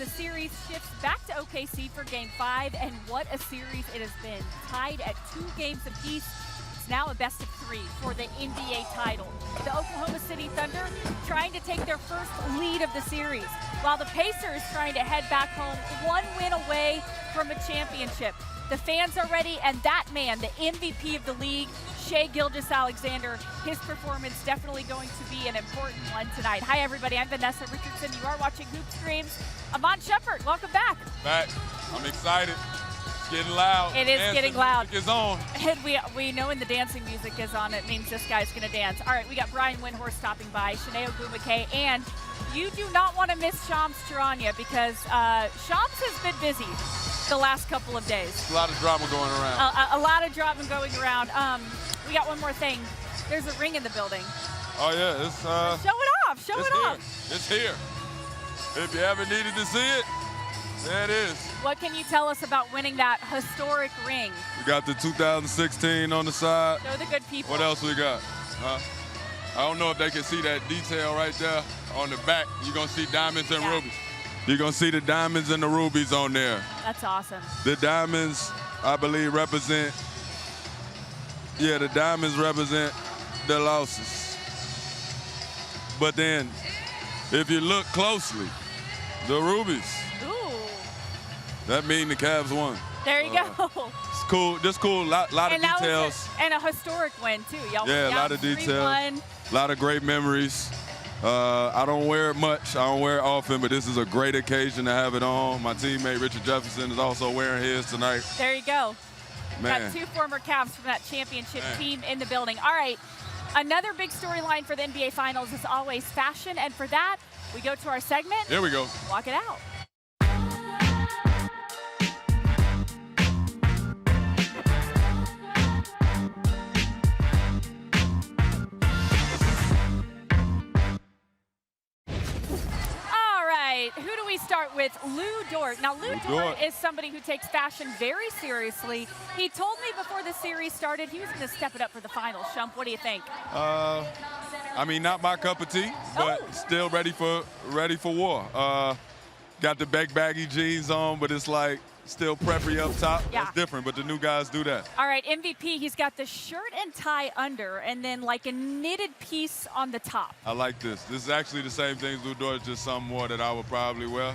the series shifts back to OKC for Game 5, and what a series it has been. Tied at 2 games apiece. It's now a best-of-3 for the NBA title. The Oklahoma City Thunder trying to take their first lead of the series, while the Pacers trying to head back home 1 win away from a championship. The fans are ready, and that man, the MVP of the league, Shai Gilgeous-Alexander, his performance definitely going to be an important one tonight. Hi, everybody. I'm Vanessa Richardson. You are watching Hoop Streams. Iman Shumpert, welcome back. Back. I'm excited. It's getting loud. It is getting loud. Music is on. And we know when the dancing music is on, it means this guy's going to dance. All right, we got Brian Windhorst stopping by, Chiney Ogwumike, and you do not want to miss Shams Charania because Shams has been busy the last couple of days. A lot of drama going around. A lot of drama going around. We got one more thing. There's a ring in the building. Oh yeah, it's show it off. Show it off. It's here. If you ever needed to see it, there it is. What can you tell us about winning that historic ring? We got the 2016 on the side. Show the good people. What else we got? I don't know if they can see that detail right there on the back. You're gonna see diamonds and rubies. You're gonna see the diamonds and the rubies on there. That's awesome. The diamonds, I believe, represent. Yeah, the diamonds represent the losses. But then, if you look closely, the rubies. Ooh. That means the Cavs won. There you go. It's cool. Just cool. Lot of details. And a historic win too. Y'all yeah, a lot of details. A lot of great memories. I don't wear it much. I don't wear it often, but this is a great occasion to have it on. My teammate Richard Jefferson is also wearing his tonight. There you go. Man. Got 2 former Cavs from that championship team in the building. All right, another big storyline for the NBA Finals is always fashion, and for that, we go to our segment. Here we go. Walk it out. Who do we start with? Lou Dort. Now, Lou Dort is somebody who takes fashion very seriously. He told me before the series started he was going to step it up for the finals. Shump, what do you think? I mean, not my cup of tea, but still ready for war. Got the baggy jeans on, but it's like still preppy up top. Yeah. That's different, but the new guys do that. All right, MVP, he's got the shirt and tie under, and then like a knitted piece on the top. I like this. This is actually the same thing as Lou Dort, just some more that I would probably wear.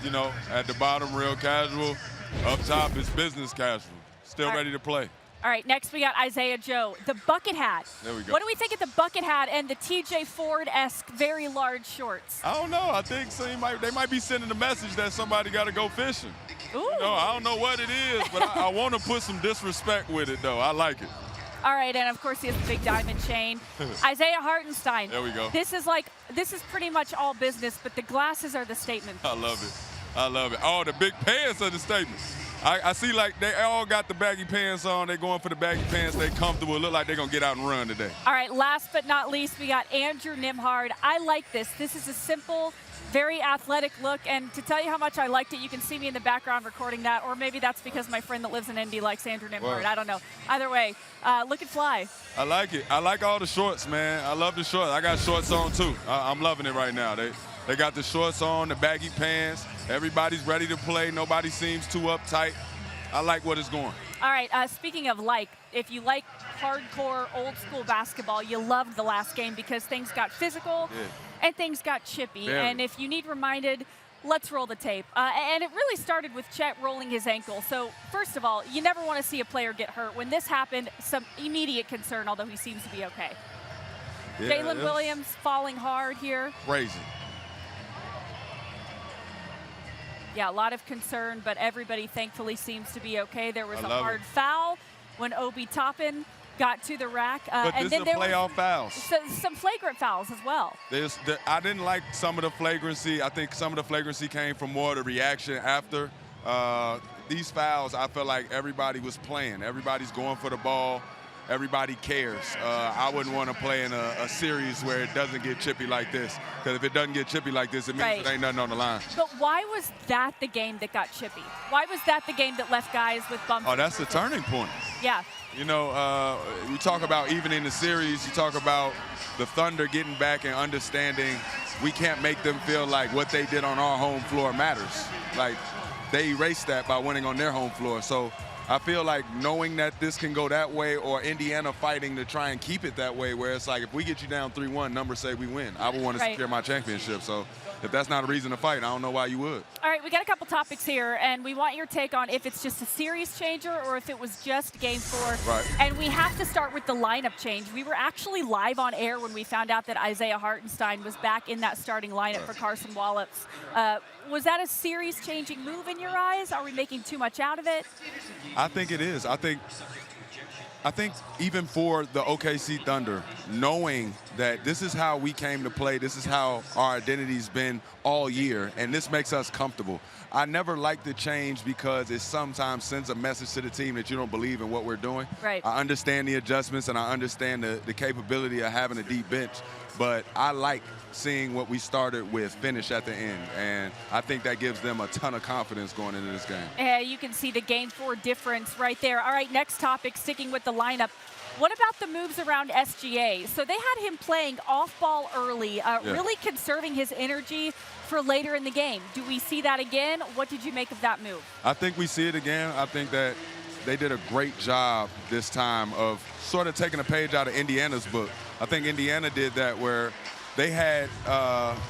You know, at the bottom, real casual. Up top is business casual. Still ready to play. All right, next we got Isaiah Joe, the bucket hat. There we go. What do we think of the bucket hat and the TJ Ford-esque very large shorts? I don't know. I think they might be sending a message that somebody got to go fishing. Ooh. You know, I don't know what it is, but I want to put some disrespect with it, though. I like it. All right, and of course he has the big diamond chain. Isaiah Hartenstein. There we go. This is pretty much all business, but the glasses are the statement. I love it. I love it. Oh, the big pants are the statement. I see like they all got the baggy pants on. They're going for the baggy pants. They're comfortable. Look like they're going to get out and run today. All right, last but not least, we got Andrew Nembhard. I like this. This is a simple, very athletic look. And to tell you how much I liked it, you can see me in the background recording that. Or maybe that's because my friend that lives in Indy likes Andrew Nembhard. I don't know. Either way, look at fly. I like it. I like all the shorts, man. I love the shorts. I got shorts on, too. I'm loving it right now. They got the shorts on, the baggy pants. Everybody's ready to play. Nobody seems too uptight. I like what it's going. All right, speaking of if you like hardcore old school basketball, you loved the last game because things got physical and things got chippy. Very. And if you need reminded, let's roll the tape. And it really started with Chet rolling his ankle. So first of all, you never want to see a player get hurt. When this happened, some immediate concern, although he seems to be okay. Yeah, Jalen Williams falling hard here. Crazy. Yeah, a lot of concern, but everybody thankfully seems to be okay. There was a hard it. foul when Obi Toppin got to the rack. But and then there were playoff fouls. Some flagrant fouls as well. I didn't like some of the flagrancy. I think some of the flagrancy came from more of the reaction after. These fouls, I felt like everybody was playing. Everybody's going for the ball. everybody cares. I wouldn't want to play in a series where it doesn't get chippy like this, because if it doesn't get chippy like this, it means there ain't nothing on the line. But why was that the game that got chippy? Why was that the game that left guys with bumps? Oh, that's the turning point. Yeah. You know, you talk about even in the series, you talk about the Thunder getting back and understanding we can't make them feel like what they did on our home floor matters. Like, they erased that by winning on their home floor. So I feel like knowing that this can go that way, or Indiana fighting to try and keep it that way, where it's like if we get you down 3-1, numbers say we win. I would want to secure my championship. So if that's not a reason to fight, I don't know why you would. All right, we got a couple topics here, and we want your take on if it's just a series changer or if it was just Game 4. Right. And we have to start with the lineup change. We were actually live on air when we found out that Isaiah Hartenstein was back in that starting lineup for Carson Wallops. Was that a series-changing move in your eyes? Are we making too much out of it? I think it is. I think even for the OKC Thunder, knowing that this is how we came to play, this is how our identity's been all year, and this makes us comfortable. I never like the change because it sometimes sends a message to the team that you don't believe in what we're doing. Right. I understand the adjustments, and I understand the capability of having a deep bench, but I like seeing what we started with finish at the end, and I think that gives them a ton of confidence going into this game. Yeah, you can see the Game 4 difference right there. All right, next topic, sticking with the lineup. What about the moves around SGA? So they had him playing off ball early, really conserving his energy for later in the game. Do we see that again? What did you make of that move? I think we see it again. I think that they did a great job this time of sort of taking a page out of Indiana's book. I think Indiana did that where they had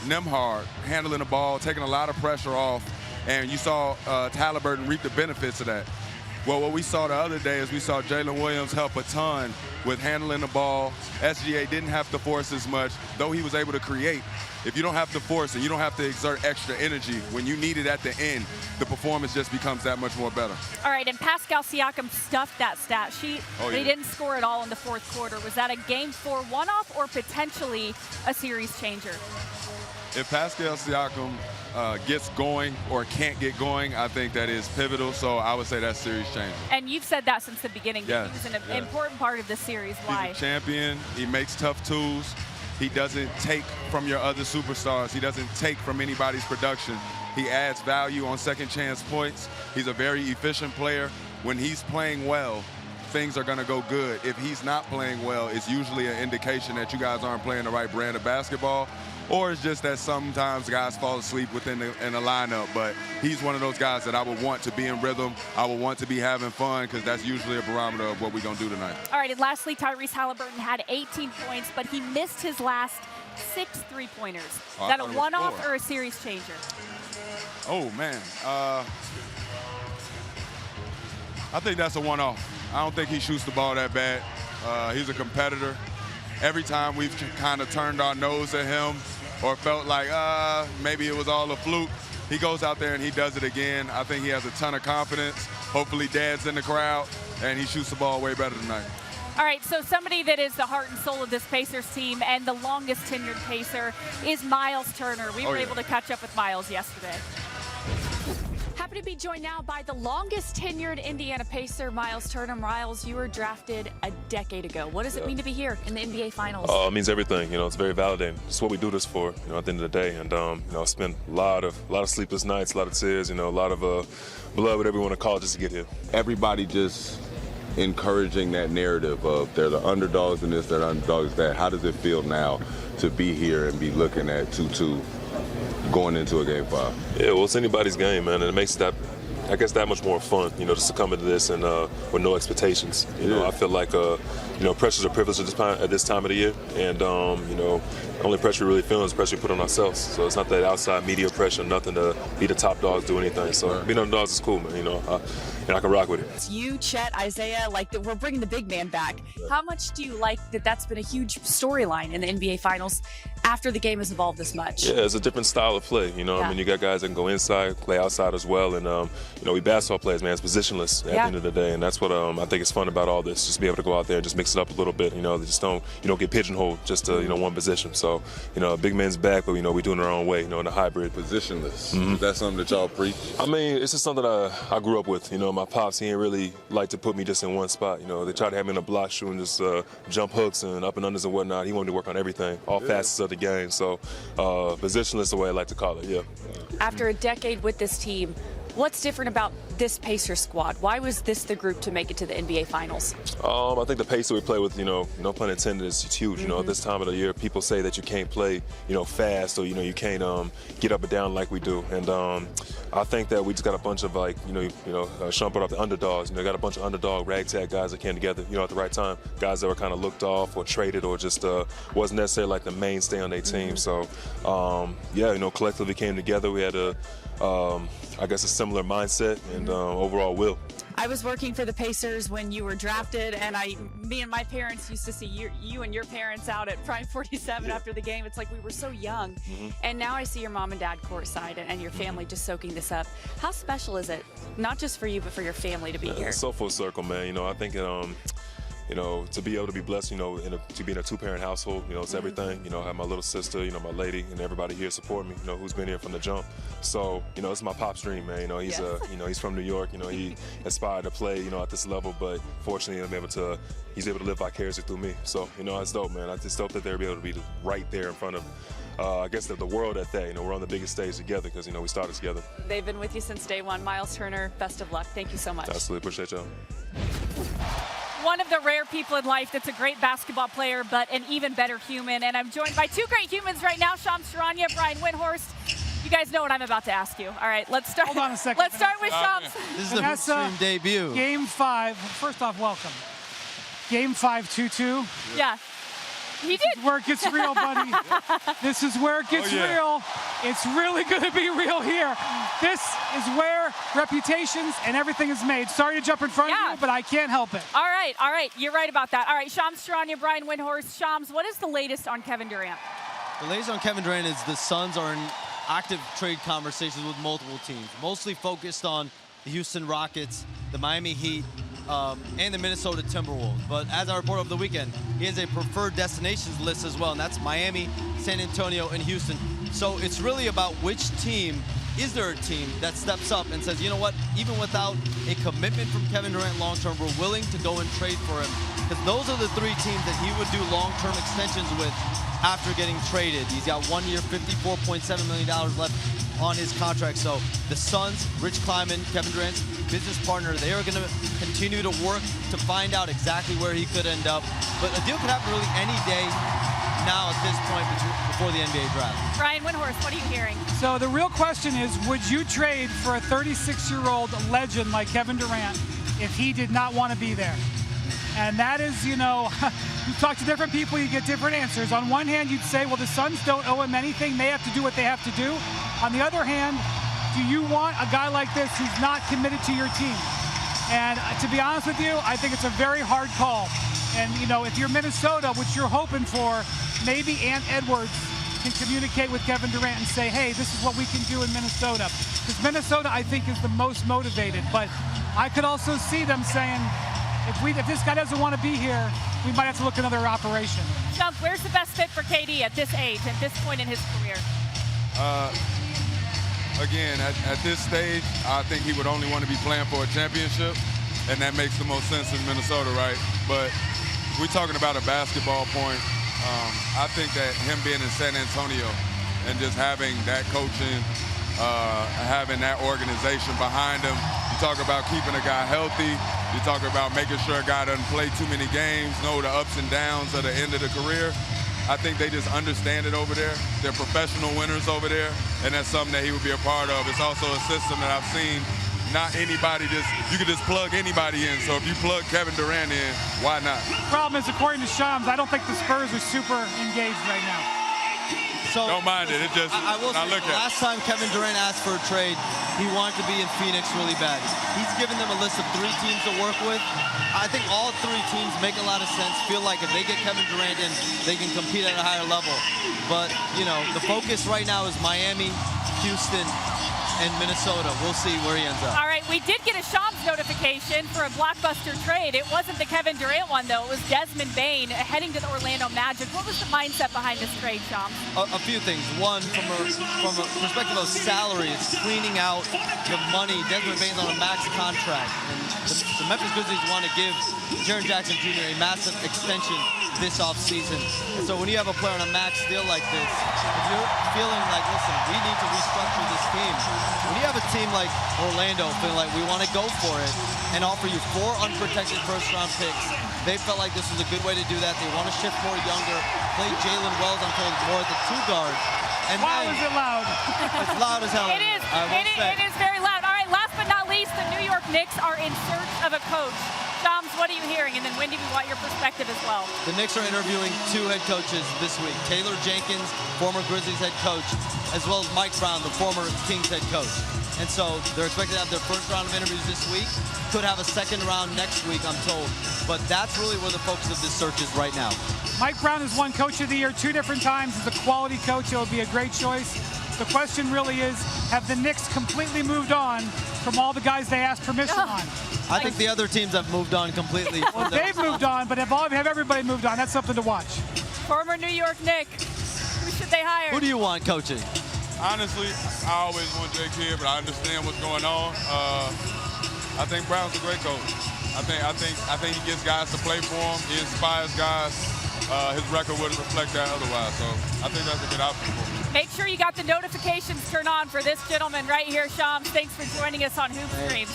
Nembhard handling the ball, taking a lot of pressure off, and you saw Haliburton reap the benefits of that. Well, what we saw the other day is we saw Jalen Williams help a ton with handling the ball. SGA didn't have to force as much, though he was able to create. If you don't have to force and you don't have to exert extra energy, when you need it at the end, the performance just becomes that much more better. All right, and Pascal Siakam stuffed that stat sheet, but he didn't score at all in the fourth quarter. Was that a Game 4 one-off or potentially a series changer? If Pascal Siakam gets going or can't get going, I think that is pivotal. So I would say that's series changing. And you've said that since the beginning. Yes, He was an important part of this series. Why? He's a champion. He makes tough tools. He doesn't take from your other superstars. He doesn't take from anybody's production. He adds value on second chance points. He's a very efficient player. When he's playing well, things are going to go good. If he's not playing well, it's usually an indication that you guys aren't playing the right brand of basketball, or it's just that sometimes guys fall asleep in the lineup. But he's one of those guys that I would want to be in rhythm. I would want to be having fun, because that's usually a barometer of what we're going to do tonight. All right, and lastly, Tyrese Haliburton had 18 points, but he missed his last 6 3-pointers. Is that a one-off or a series changer? Oh, man. I think that's a one-off. I don't think he shoots the ball that bad. He's a competitor. Every time we've kind of turned our nose at him or felt like maybe it was all a fluke, he goes out there and he does it again. I think he has a ton of confidence. Hopefully Dad's in the crowd, and he shoots the ball way better tonight. All right, so somebody that is the heart and soul of this Pacers team and the longest tenured Pacer is Myles Turner. We were able to catch up with Myles yesterday. Happy to be joined now by the longest tenured Indiana Pacer, Myles Turner. Myles, you were drafted a decade ago. What does it mean to be here in the NBA Finals? It means everything. You know, it's very validating. It's what we do this for, you know, at the end of the day. And, you know, I spent a lot of sleepless nights, a lot of tears, you know, a lot of blood, whatever you want to call it, just to get here. Everybody just encouraging that narrative of they're the underdogs in this, they're the underdogs that. How does it feel now to be here and be looking at 2-2 going into a Game 5? Yeah, well, it's anybody's game, man, and it makes that, I guess, that much more fun, you know, just to come into this and with no expectations. You know, I feel like, you know, pressure's a privilege at this time of the year, and, you know, the only pressure we really feel is pressure we put on ourselves. So it's not that outside media pressure, nothing to be the top dogs, do anything. So being underdogs is cool, man, you know, and I can rock with it. It's you, Chet, Isaiah, like we're bringing the big man back. How much do you like that that's been a huge storyline in the NBA Finals after the game has evolved this much? Yeah, it's a different style of play, you know. I mean, you got guys that can go inside, play outside as well, and, you know, we basketball players, man, it's positionless at the end of the day, and that's what I think is fun about all this, just be able to go out there and just mix it up a little bit, you know, you don't get pigeonholed just to, you know, one position. So So, big men's back, but, we're doing it our own way, in a hybrid. Positionless. Is that something that y'all preach? I mean, it's just something I grew up with. My pops, he didn't really like to put me just in one spot. They tried to have me in a block shooting just jump hooks and up and unders and whatnot. He wanted to work on everything, all facets of the game. So, positionless is the way I like to call it, yeah. After a decade with this team, what's different about this Pacers squad? Why was this the group to make it to the NBA Finals? I think the pace that we play with, no pun intended, is huge. At this time of the year, people say that you can't play, fast, or you can't get up and down like we do. And I think that we just got a bunch of Shumpert off the underdogs. Got a bunch of underdog ragtag guys that came together, at the right time. Guys that were kind of looked off or traded or just wasn't necessarily like the mainstay on their team. So collectively came together. We had I guess a similar mindset and overall will. I was working for the Pacers when you were drafted, and me and my parents used to see you and your parents out at Prime 47 after the game. It's like we were so young. And now I see your mom and dad courtside and your family just soaking this up. How special is it, not just for you, but for your family to be here? It's so full circle, man. I think to be able to be blessed, to be in a two-parent household, it's everything. I have my little sister, my lady, and everybody here support me, who's been here from the jump. So, it's my pop's dream, man. He's he's from New York. He aspired to play, at this level, but fortunately, he's able to live vicariously through me. So, it's dope, man. It's dope that they're able to be right there in front of, I guess, the world at that. We're on the biggest stage together because, we started together. They've been with you since day one. Myles Turner, best of luck. Thank you so much. Absolutely. Appreciate y'all. One of the rare people in life that's a great basketball player, but an even better human. And I'm joined by two great humans right now, Shams Charania, Brian Windhorst. You guys know what I'm about to ask you. All right, let's start. Hold on a second. Let's start with Shams. This is the stream debut. Game 5. First off, welcome. Game 5, 2-2. Yeah. He did. This is where it gets real, buddy. This is where it gets real. It's really going to be real here. This is where reputations and everything is made. Sorry to jump in front of you, but I can't help it. All right. You're right about that. All right, Shams Charania, Brian Windhorst. Shams, what is the latest on Kevin Durant? The latest on Kevin Durant is the Suns are in active trade conversations with multiple teams, mostly focused on the Houston Rockets, the Miami Heat, and the Minnesota Timberwolves. But as I reported over the weekend, he has a preferred destinations list as well, and that's Miami, San Antonio, and Houston. So it's really about which team, is there a team that steps up and says, you know what, even without a commitment from Kevin Durant long-term, we're willing to go and trade for him. Because those are the three teams that he would do long-term extensions with after getting traded. He's got 1 year, $54.7 million left on his contract. So the Suns, Rich Kleiman, Kevin Durant's business partner, they are going to continue to work to find out exactly where he could end up. But a deal could happen really any day now at this point before the NBA draft. Brian Windhorst, what are you hearing? So the real question is, would you trade for a 36-year-old legend like Kevin Durant if he did not want to be there? And that is, you talk to different people, you get different answers. On one hand, you'd say, well, the Suns don't owe him anything. They have to do what they have to do. On the other hand, do you want a guy like this who's not committed to your team? And to be honest with you, I think it's a very hard call. And, if you're Minnesota, which you're hoping for, maybe Ant Edwards can communicate with Kevin Durant and say, hey, this is what we can do in Minnesota. Because Minnesota, I think, is the most motivated. But I could also see them saying, if this guy doesn't want to be here, we might have to look at another operation. Shams, where's the best fit for KD at this age, at this point in his career? Again, at this stage, I think he would only want to be playing for a championship, and that makes the most sense in Minnesota, right? But we're talking about a basketball point. I think that him being in San Antonio and just having that coaching, having that organization behind him, you talk about keeping a guy healthy, you talk about making sure a guy doesn't play too many games, know the ups and downs at the end of the career. I think they just understand it over there. They're professional winners over there, and that's something that he would be a part of. It's also a system that I've seen. Not anybody you could just plug anybody in. So if you plug Kevin Durant in, why not? The problem is, according to Shams, I don't think the Spurs are super engaged right now. So don't mind it. It just, I will say, last time Kevin Durant asked for a trade, he wanted to be in Phoenix really bad. He's given them a list of 3 teams to work with. I think all 3 teams make a lot of sense, feel like if they get Kevin Durant in, they can compete at a higher level. But, the focus right now is Miami, Houston, and Minnesota. We'll see where he ends up. All right, we did get a Shams notification for a blockbuster trade. It wasn't the Kevin Durant one, though. It was Desmond Bane heading to the Orlando Magic. What was the mindset behind this trade, Shams? A few things. One, from a perspective of salary, it's cleaning out the money. Desmond Bane's on a max contract. And the Memphis Grizzlies want to give Jaren Jackson Jr. a massive extension this offseason. And so when you have a player on a max deal like this, if you're feeling like, listen, we need to restructure this team, when you have a team like Orlando feeling like we want to go for it and offer you 4 unprotected first-round picks, they felt like this was a good way to do that. They want to shift more younger, play Jalen Wells, I'm told, more at the 2 guard. And wow, is it loud? It's loud as hell. It is. It is very loud. All right, last but not least, the New York Knicks are in search of a coach. Shams, what are you hearing? And then Wendy, we want your perspective as well. The Knicks are interviewing 2 head coaches this week. Taylor Jenkins, former Grizzlies head coach, as well as Mike Brown, the former Kings head coach. And so they're expected to have their first round of interviews this week. Could have a second round next week, I'm told. But that's really where the focus of this search is right now. Mike Brown has won Coach of the Year 2 different times. He's a quality coach. It would be a great choice. The question really is, have the Knicks completely moved on from all the guys they asked permission on? I think the other teams have moved on completely. Well, they've moved on, but have everybody moved on? That's something to watch. Former New York Knick, who should they hire? Who do you want coaching? Honestly, I always want Jake here, but I understand what's going on. I think Brown's a great coach. I think he gets guys to play for him. He inspires guys. His record wouldn't reflect that otherwise, so I think that's a good option for him. Make sure you got the notifications turned on for this gentleman right here, Shams. Thanks for joining us on Hoop Streams.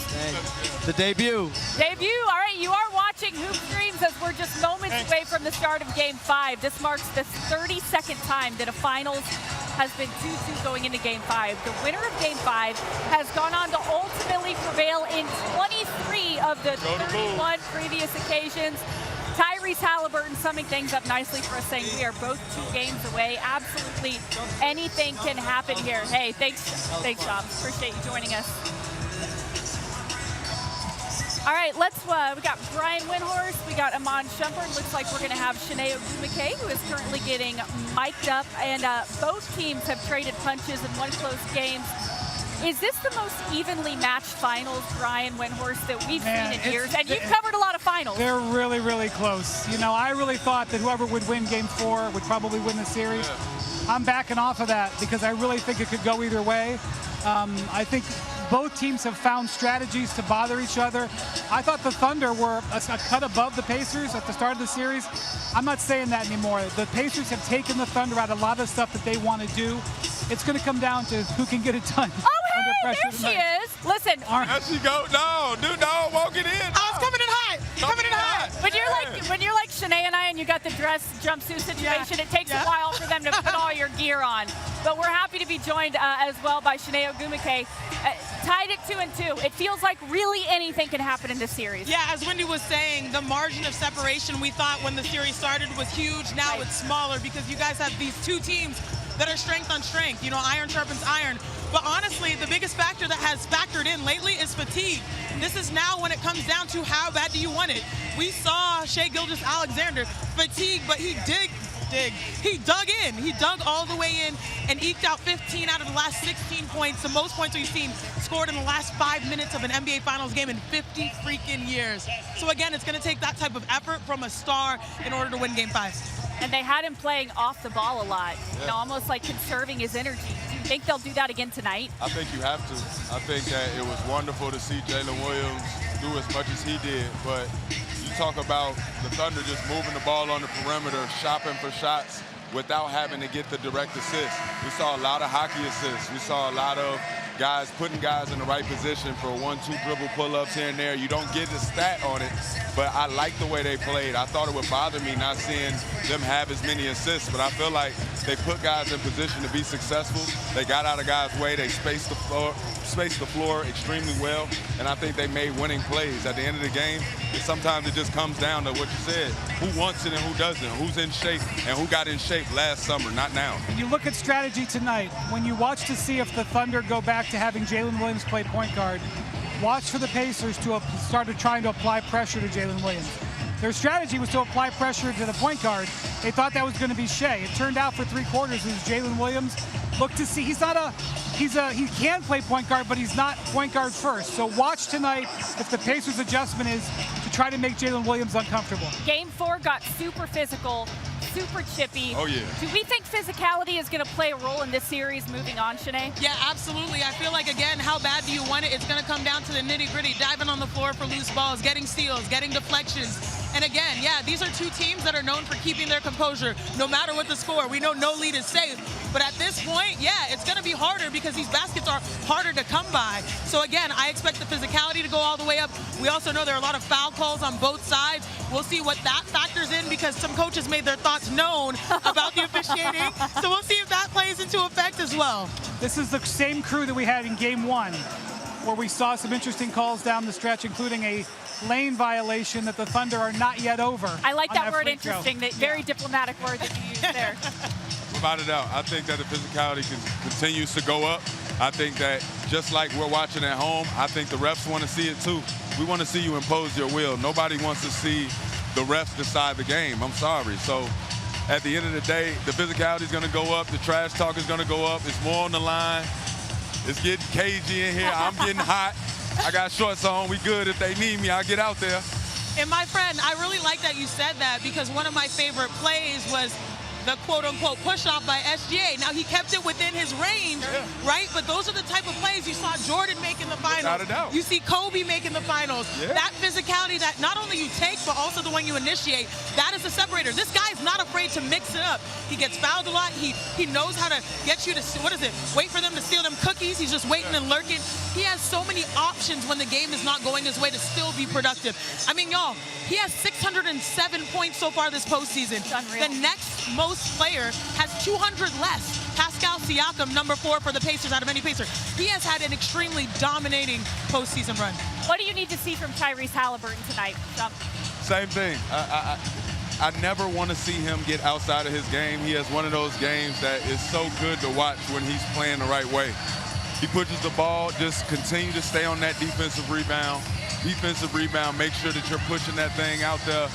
The debut. All right, you are watching Hoop Streams as we're just moments away from the start of Game 5. This marks the 32nd time that a finals has been 2-2 going into Game 5. The winner of Game 5 has gone on to ultimately prevail in 23 of the 31 previous occasions. Tyrese Haliburton summing things up nicely for us, saying we are both 2 games away. Absolutely anything can happen here. Hey, thanks, Shams. Appreciate you joining us. All right, we got Brian Windhorst, we got Iman Shumpert. Looks like we're going to have Chiney Ogwumike, who is currently getting mic'd up. And both teams have traded punches in 1 close game. Is this the most evenly matched finals, Brian Windhorst, that we've seen in years? And you've covered a lot of finals. They're really, really close. You know, I really thought that whoever would win Game 4 would probably win the series. I'm backing off of that because I really think it could go either way. I think both teams have found strategies to bother each other. I thought the Thunder were a cut above the Pacers at the start of the series. I'm not saying that anymore. The Pacers have taken the Thunder out a lot of stuff that they want to do. It's going to come down to who can get it done. Oh, hey, there she is. Listen. There she go. No, dude, no, walk it in. I was coming in high. Coming in high. When you're like Shanae and I, and you got the dress jumpsuit situation, it takes a while for them to put all your gear on. But we're happy to be joined as well by Chiney Ogwumike. Tied at 2-2. It feels like really anything can happen in this series. Yeah, as Wendy was saying, the margin of separation we thought when the series started was huge. Now it's smaller because you guys have these 2 teams that are strength on strength. You know, iron sharpens iron. But honestly, the biggest factor that has factored in lately is fatigue. This is now when it comes down to how bad do you want it. We saw Shai Gilgeous-Alexander fatigue, but he dug in. He dug all the way in and eked out 15 out of the last 16 points, the most points we've seen scored in the last 5 minutes of an NBA Finals game in 50 freaking years. So again, it's going to take that type of effort from a star in order to win Game 5. And they had him playing off the ball a lot, you know, almost like conserving his energy. Do you think they'll do that again tonight? I think you have to. I think that it was wonderful to see Jalen Williams do as much as he did, but you talk about the Thunder just moving the ball on the perimeter, shopping for shots without having to get the direct assist. We saw a lot of hockey assists. We saw a lot of guys putting guys in the right position for 1-2 dribble pull-ups here and there. You don't get the stat on it, but I like the way they played. I thought it would bother me not seeing them have as many assists, but I feel like they put guys in position to be successful. They got out of guys' way. They spaced the floor extremely well, and I think they made winning plays. At the end of the game, sometimes it just comes down to what you said. Who wants it and who doesn't? Who's in shape and who got in shape last summer, not now. When you look at strategy tonight, when you watch to see if the Thunder go back to having Jalen Williams play point guard, watch for the Pacers to start trying to apply pressure to Jalen Williams. Their strategy was to apply pressure to the point guard. They thought that was going to be Shai. It turned out for 3 quarters it was Jalen Williams. Look to see, he's not a he can play point guard, but he's not point guard first. So watch tonight if the Pacers' adjustment is to try to make Jalen Williams uncomfortable. Game 4 got super physical, super chippy. Oh, yeah. Do we think physicality is going to play a role in this series moving on, Shanae? Yeah, absolutely. I feel like, again, how bad do you want it? It's going to come down to the nitty-gritty, diving on the floor for loose balls, getting steals, getting deflections. And again, yeah, these are two teams that are known for keeping their composure no matter what the score. We know no lead is safe. But at this point, yeah, it's going to be harder because these baskets are harder to come by. So again, I expect the physicality to go all the way up. We also know there are a lot of foul calls on both sides. We'll see what that factors in because some coaches made their thoughts known about the officiating. So we'll see if that plays into effect as well. This is the same crew that we had in Game 1, where we saw some interesting calls down the stretch, including a lane violation that the Thunder are not yet over. I like that word, free throw. interesting, that very diplomatic word that you used there. Without a doubt, I think that the physicality continues to go up. I think that just like we're watching at home, I think the refs want to see it too. We want to see you impose your will. Nobody wants to see the refs decide the game. I'm sorry. So at the end of the day, the physicality is going to go up. The trash talk is going to go up. It's more on the line. It's getting cagey in here. I'm getting hot. I got shorts on. We good. If they need me, I'll get out there. And my friend, I really like that you said that because one of my favorite plays was the quote-unquote push-off by SGA. Now, he kept it within his range, right? But those are the type of plays you saw Jordan make in the finals. Without a doubt. You see Kobe make in the finals. Yeah. That physicality that not only you take, but also the one you initiate, that is the separator. This guy is not afraid to mix it up. He gets fouled a lot. He knows how to get you to, wait for them to steal them cookies. He's just waiting and lurking. He has so many options when the game is not going his way to still be productive. I mean, y'all, he has 607 points so far this postseason. Unreal. The next most player has 200 less. Pascal Siakam, number 4 for the Pacers out of any Pacer. He has had an extremely dominating postseason run. What do you need to see from Tyrese Haliburton tonight? Same thing. I never want to see him get outside of his game. He has one of those games that is so good to watch when he's playing the right way. He pushes the ball, just continue to stay on that defensive rebound. Make sure that you're pushing that thing out there.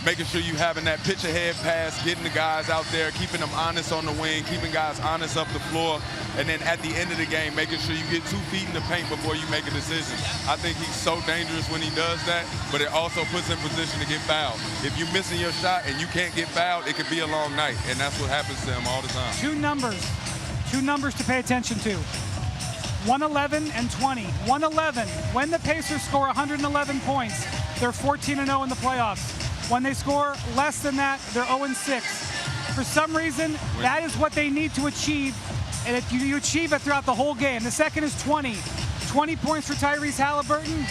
Making sure you having that pitch ahead pass, getting the guys out there, keeping them honest on the wing, keeping guys honest up the floor, and then at the end of the game, making sure you get 2 feet in the paint before you make a decision. I think he's so dangerous when he does that, but it also puts him in position to get fouled. If you're missing your shot and you can't get fouled, it could be a long night, and that's what happens to him all the time. Two numbers to pay attention to. 111 and 20. 111, when the Pacers score 111 points, they're 14-0 in the playoffs. When they score less than that, they're 0-6. For some reason, that is what they need to achieve, and if you achieve it throughout the whole game. The second is 20. 20 points for Tyrese Haliburton,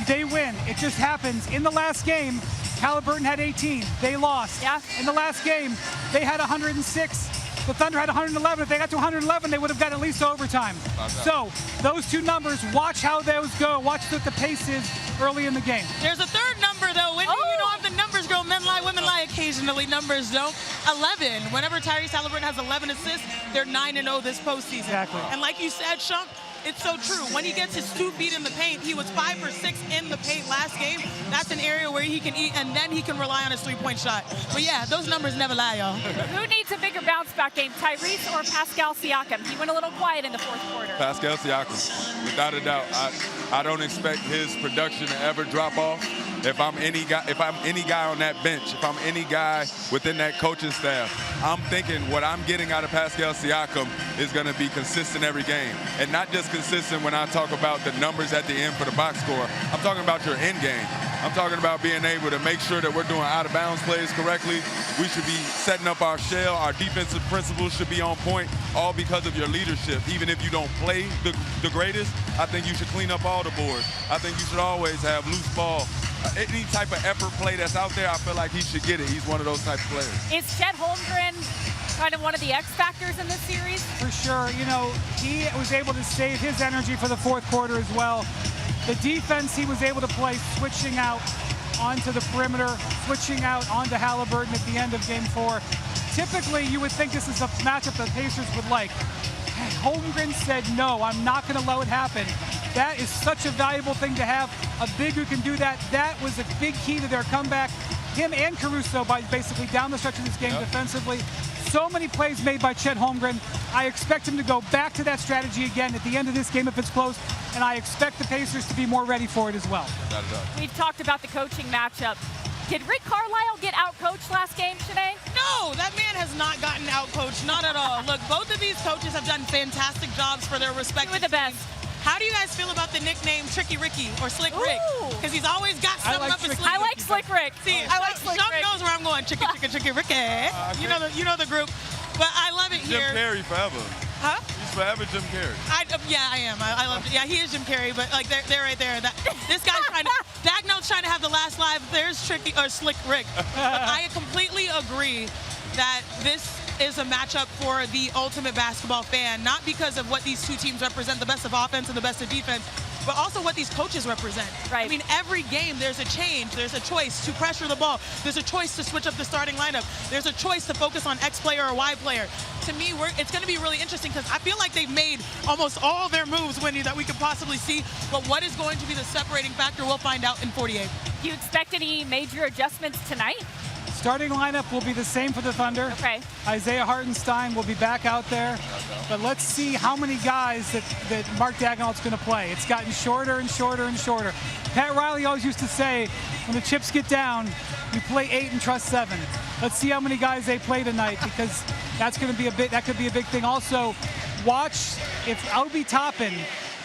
they win. It just happens. In the last game, Haliburton had 18. They lost. Yeah. In the last game, they had 106. The Thunder had 111. If they got to 111, they would have got at least overtime. So those two numbers, watch how those go. Watch what the pace is early in the game. There's a third number, though. Wendy, you know I'm the numbers girl. Men lie, women lie occasionally. Numbers don't. 11. Whenever Tyrese Haliburton has 11 assists, they're 9-0 this postseason. Exactly. And like you said, Shump, it's so true. When he gets his 2 feet in the paint, he was 5 for 6 in the paint last game. That's an area where he can eat, and then he can rely on his 3-point shot. But yeah, those numbers never lie, y'all. Who needs a bigger bounce back game, Tyrese or Pascal Siakam? He went a little quiet in the fourth quarter. Pascal Siakam, without a doubt. I don't expect his production to ever drop off. If I'm any guy on that bench, if I'm any guy within that coaching staff, I'm thinking what I'm getting out of Pascal Siakam is going to be consistent every game. And not just consistent when I talk about the numbers at the end for the box score. I'm talking about your end game. I'm talking about being able to make sure that we're doing out-of-bounds plays correctly. We should be setting up our shell. Our defensive principles should be on point, all because of your leadership. Even if you don't play the greatest, I think you should clean up all the boards. I think you should always have loose ball. Any type of effort play that's out there, I feel like he should get it. He's one of those type of players. Is Chet Holmgren kind of one of the X factors in this series? For sure. You know, he was able to save his energy for the fourth quarter as well. The defense he was able to play, switching out onto the perimeter, switching out onto Haliburton at the end of Game 4. Typically, you would think this is a matchup the Pacers would like. Holmgren said, no, I'm not going to let it happen. That is such a valuable thing to have, a big who can do that. That was a big key to their comeback. Him and Caruso, by basically down the stretch of this game defensively, so many plays made by Chet Holmgren. I expect him to go back to that strategy again at the end of this game if it's close, and I expect the Pacers to be more ready for it as well. We've talked about the coaching matchup. Did Rick Carlisle get out-coached last game, Shanae? No, that man has not gotten out-coached, not at all. Look, both of these coaches have done fantastic jobs for their respective Two of the best. teams. How do you guys feel about the nickname Tricky Ricky or Slick Rick? Because he's always got something up his sleeve. I like Slick Rick. See, I like Slick Shump Rick. knows where I'm going. Tricky Ricky. You know the group. But I love it Jim here. Carrey forever. Huh? He's forever Jim Carrey. Yeah, I am. I love it. Yeah, he is Jim Carrey, but like they're right there. This guy's trying to, Dagnall's trying to have the last live. There's Tricky or Slick Rick. I completely agree that this is a matchup for the ultimate basketball fan, not because of what these two teams represent, the best of offense and the best of defense, but also what these coaches represent. Right. I mean, every game there's a change. There's a choice to pressure the ball. There's a choice to switch up the starting lineup. There's a choice to focus on X player or Y player. To me, it's going to be really interesting because I feel like they've made almost all their moves, Wendy, that we could possibly see. But what is going to be the separating factor, we'll find out in 48. Do you expect any major adjustments tonight? Starting lineup will be the same for the Thunder. Okay. Isaiah Hartenstein will be back out there. But let's see how many guys that Mark Dagnall's going to play. It's gotten shorter and shorter and shorter. Pat Riley always used to say, when the chips get down, you play 8 and trust 7. Let's see how many guys they play tonight, because that's going to be that could be a big thing. Also, watch if Obi Toppin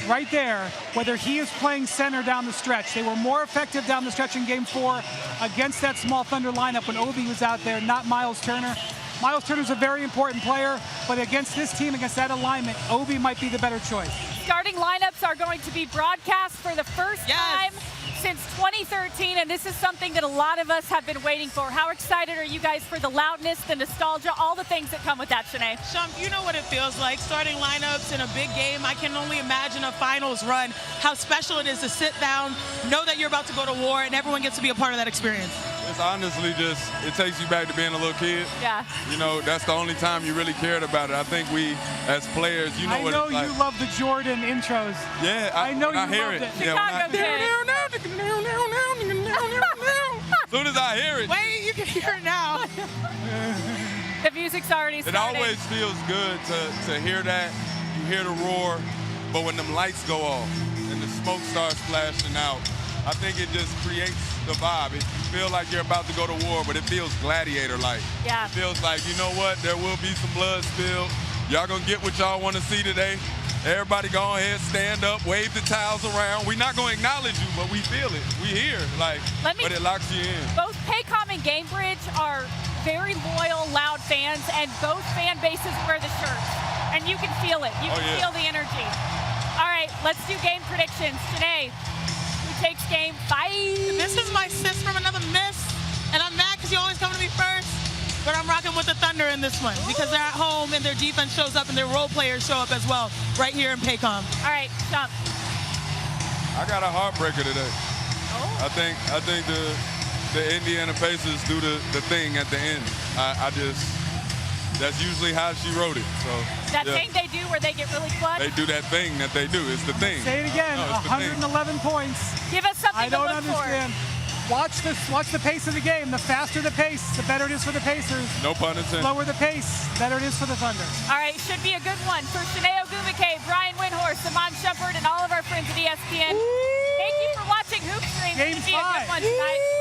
right there, whether he is playing center down the stretch. They were more effective down the stretch in Game 4 against that small Thunder lineup when Obi was out there, not Myles Turner. Myles Turner's a very important player, but against this team, against that alignment, Obi might be the better choice. Starting lineups are going to be broadcast for the first time since 2013, and this is something that a lot of us have been waiting for. How excited are you guys for the loudness, the nostalgia, all the things that come with that, Shanae? Shump, you know what it feels like, starting lineups in a big game. I can only imagine a finals run, how special it is to sit down, know that you're about to go to war, and everyone gets to be a part of that experience. It's honestly just, it takes you back to being a little kid. Yeah. You know, that's the only time you really cared about it. I think we, as players, you know what it's like. I know you love the Jordan intros. Yeah, I know you hear loved it. it. Chicago kid. As soon as I hear it, Wait, you can hear it now. The music's already it starting. always feels good to hear that. You hear the roar, but when them lights go off and the smoke starts flashing out, I think it just creates the vibe. It feels like you're about to go to war, but it feels gladiator-like. Yeah. It feels like, you know what, there will be some blood spilled. Y'all gonna get what y'all want to see today. Everybody go ahead, stand up, wave the towels around. We're not gonna acknowledge you, but we feel it. We hear, but it locks you in. Both Paycom and Gamebridge are very loyal, loud fans, and both fan bases wear the shirts. And you can feel it. You can feel the energy. All right, let's do game predictions. Shanae, who takes game 5? This is my sis from another miss, and I'm mad because you always come to me first. But I'm rocking with the Thunder in this one because they're at home and their defense shows up and their role players show up as well right here in Paycom. All right, Shump. I got a heartbreaker today. Oh. I think the Indiana Pacers do the thing at the end. That's usually how she wrote it. So That thing they do where they get really clutch? they do that thing that they do. It's the thing. Say it again, No, it's the thing. 111 points. Give us something I don't to look understand. Watch the pace of the game. The faster the pace, the better it is for the Pacers. No pun intended. Lower the pace, the better it is for the Thunder. for. All right, should be a good one for Chiney Ogwumike, Brian Windhorst, Iman Shumpert, and all of our friends at ESPN. Thank you for watching Hoop Stream. Game Should be a good 5. one tonight.